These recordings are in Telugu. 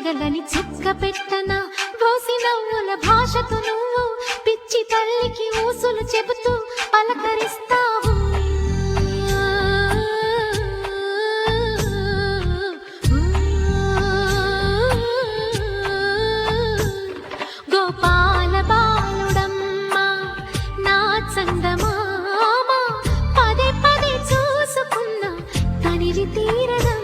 చెరగలని చిక్క పెట్టన బోసి నవ్వుల భాషతో నువ్వు పిచ్చి తల్లికి ఊసులు చెబుతూ పలకరిస్తావు. గోపాల బాలుడమ్మ నా చందమామ పదే పదే చూసుకున్న తనివి తీరదమ్మా.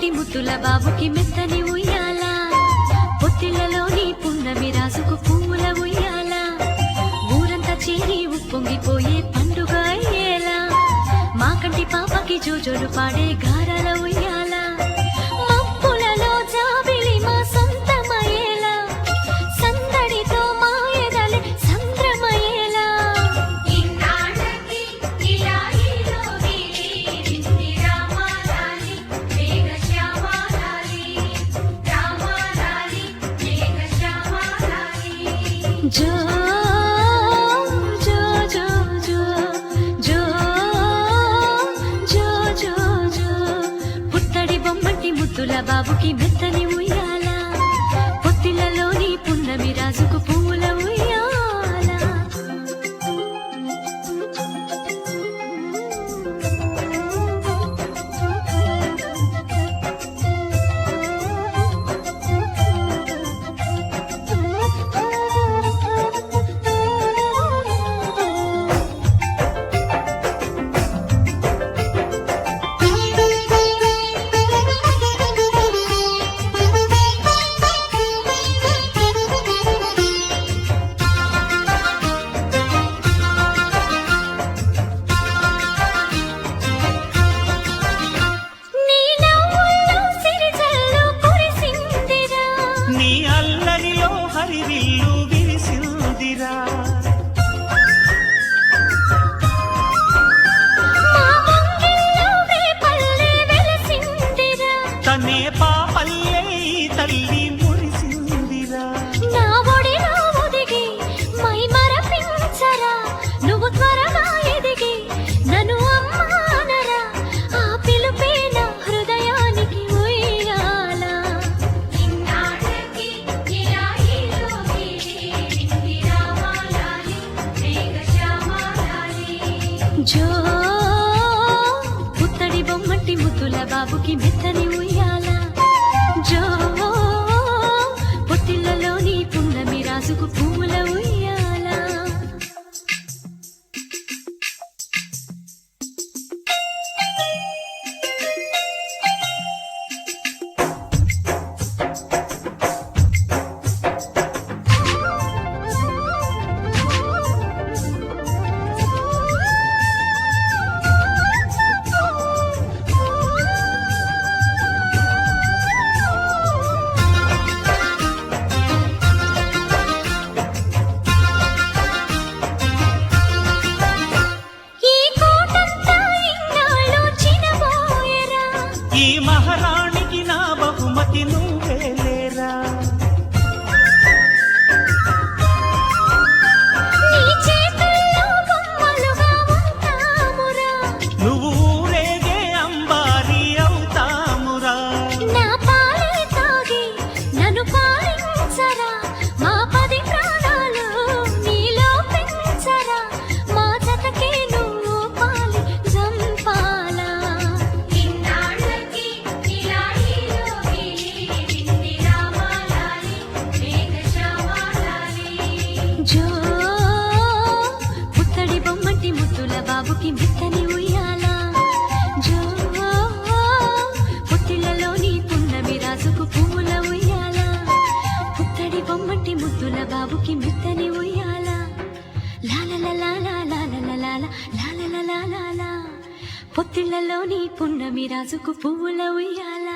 బొమ్మటి ముద్దుల బాబుకి మెత్తని ఉయ్యాల పొత్తిళ్లలోని పున్నమి రాజుకు పువ్వుల ఉయ్యాల ఊరంతా చేరి ఉప్పొంగిపోయే పండుగ అయ్యేలా మా కంటి పాపకి జోజోలు పాడే గారాల ఉయ్యాల మబ్బులలో జాబిలి మా సొంతమయ్యేలా సందడితో మా ఎదలే సంద్రమయ్యేలా ఇన్నాళ్ళకి ఇలా ఈలోని రింది రామాలాలి మేఘశ్యామాలాలి రామాలాలి మేఘశ్యామాలాలి జో జో జో జో జో జో జో జో పుత్తడి బొమ్మటి ముద్దుల బాబుకి మెత్తని ఉయ్యాల పొత్తిళ్లలోని పున్నమి రాజుకు పువ్వుల ఉయ్యాల నీ నవ్వుల్లో సిరిజల్లు కురిసిందిరా నీ అల్లరిలో హరివిల్లు విరిసిందిరా మా ముంగిల్లో వేపల్లె వెలసిందిరా తనే పాపల్లే ఈ తల్లి మురిసిందిరా నా ఒడిలో ఒదిగి మై మరపించరా నువ్వు త్వరగా ఎదిగి నన్ను అమ్మానరా ఆ పిలుపే నా హృదయానికి ఉయ్యాల ఇన్నాళ్ళకి ఇలా ఈలోకి రింది రామాలాలి మేఘశ్యామాలాలి జో పుత్తడి బొమ్మటి ముద్దుల బాబుకి మెత్తని ఉయ్యాల జో పొత్తిళ్లలోని పున్నమి రాజుకు పువ్వుల ఉయ్యాల ఈ కోటంతా ఇన్నాళ్ళు చినబోయెరా ఈ మహారాణికి నా బహుమతి నువ్వేలేరా నీ చేతుల్లో బొమ్మలుగా ఉంటామురా నువ్వు ఊరేగే అంబారి అవుతామురా నా పాలే తాగి నన్ను పాలించరా మా 10 ప్రాణాలు నీలో పెంచరా మా జతకే నువ్వు పాలి జంపాలా ఇన్నాళ్ళకి ఇలా ఈలోకి రింది రామాలాలి మేఘశ్యామాలాలి జో పుత్తడి బొమ్మటి ముద్దుల బాబుకి మెత్తని ఉయ్యాల జో పొత్తిళ్లలోని పున్నమి రాజుకు పువ్వుల ఉయ్యాల పుత్తడి బొమ్మటి ముద్దుల బాబుకి మెత్తని ఉయ్యాల లాలలలాలలాలలలాలలలాలలా పొత్తిళ్లలోని పున్నమి రాజుకు పువ్వుల ఉయ్యాల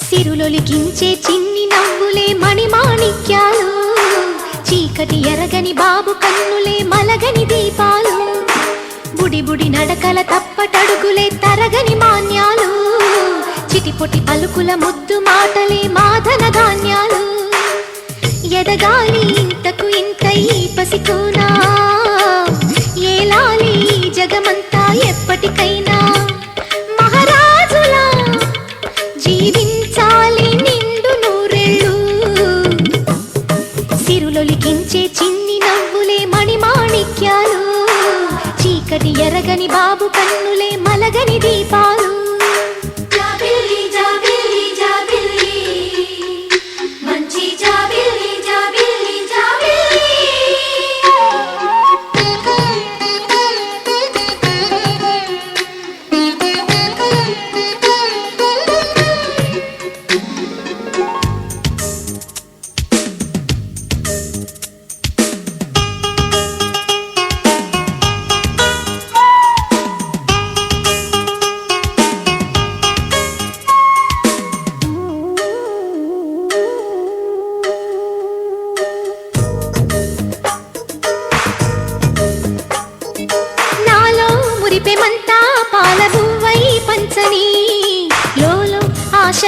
సిరులొలికించే చిన్ని నవ్వులే మణిమాణిక్యాలు చీకటి ఎరగని బాబు కన్నులే మలగని దీపాలు బుడి బుడి నడకల తప్పటడుగులే తరగని మాన్యాలు చిటిపొటి పలుకుల ముద్దు మాటలే మాధన ధాన్యాలు ఎదగాలి ఇంతకు ఇంత ఈ పసికోనా ఏలాలి జగమంతా ఎప్పటికైనా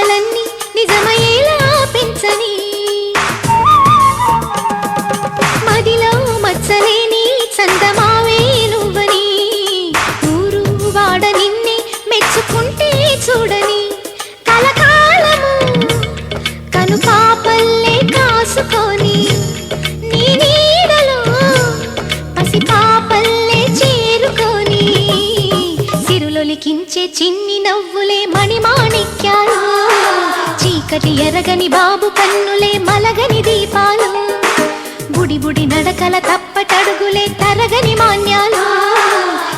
ఆశలన్నీ నిజమయ్యేలా పెంచని మదిలో మచ్చలేని చందమావే నువ్వని ఊరు వాడ నిన్నే మెచ్చుకుంటే చూడని కలకాలము కను పాపల్లే కాసుకొని నీ నీడలో పసి పాపల్లే చేరుకొని సిరులొలికించే చిన్ని నవ్వులే మణిమాణిక్యాలు చీకటి ఎరగని బాబు కన్నులే మలగని దీపాలు బుడి బుడి నడకల తప్పటడుగులే తరగని మాన్యాలు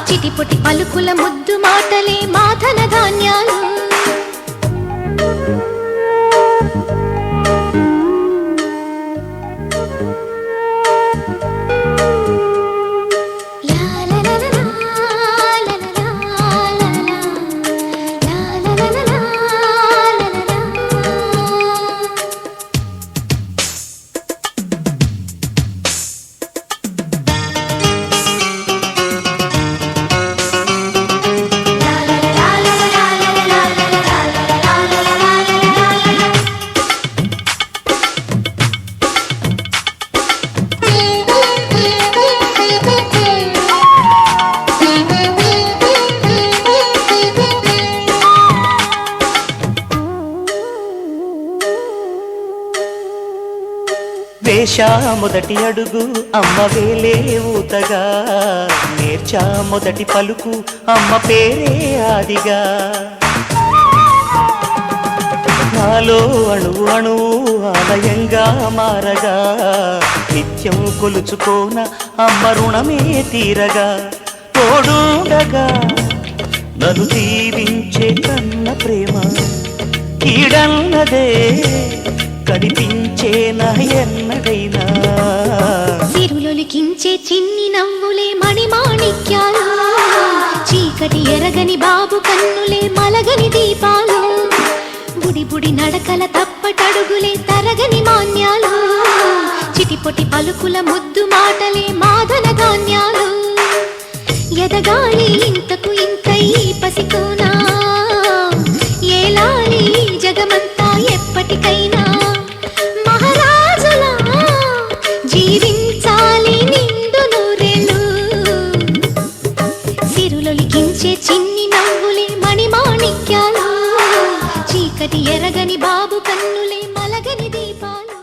చిటిపొటి పలుకుల ముద్దు మాటలే మాధన ధాన్యాలు వేశా మొదటి అడుగు అమ్మ వేలే ఊతగా నేర్చా మొదటి పలుకు అమ్మ పేరే ఆదిగా నాలో అణువు అణువు ఆలయంగా మారగా నిత్యం కొలుచుకోన అమ్మ రుణమే తీరగా తోడుండగా నన్ను దీవించే కన్న ప్రేమ కీడన్నదే కనిపించేనా ఎన్నడైనా సిరులొలికించే చిన్ని నవ్వులే మణిమాణిక్యాలు చీకటి ఎరగని బాబు కన్నులే మలగని దీపాలు బుడి బుడి నడకల తప్పటడుగులే తరగని మాన్యాలు చిటిపొటి పలుకుల ముద్దు మాటలే మాధన ధాన్యాలు ఎదగాలి ఇంతకు ఇంతై పసికోనా ఏలాలి జగమంతా ఎప్పటికైనా మహారాజులా జీవించాలి నిండు నూరేళ్ళు సిరులొలికించే చిన్ని నవ్వులే మణిమాణిక్యాలు చీకటి ఎరగని బాబు కన్నులే మలగని దీపాలు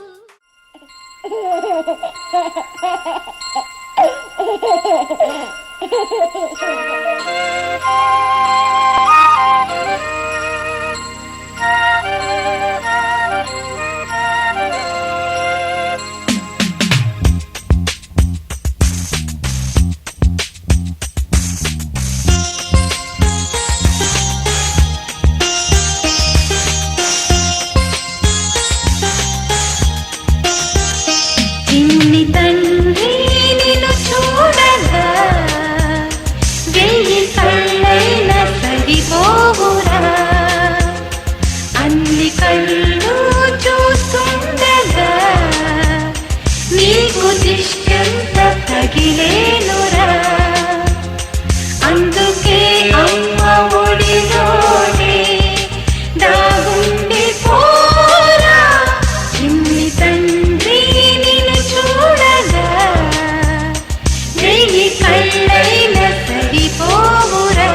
చిన్ని తండ్రి నిన్ను చూడగా వెయ్యి కళ్ళైన సరిపోవురా అన్ని కళ్ళు చూస్తుండగా నీకు దిష్టంత తగిలేనురా అందుకే అమ్మ ఒడిలోనే దాగుండి పోరా చిన్ని తండ్రి నిన్ను చూడగా వెయ్యి కళ్ళైన సరిపోవురా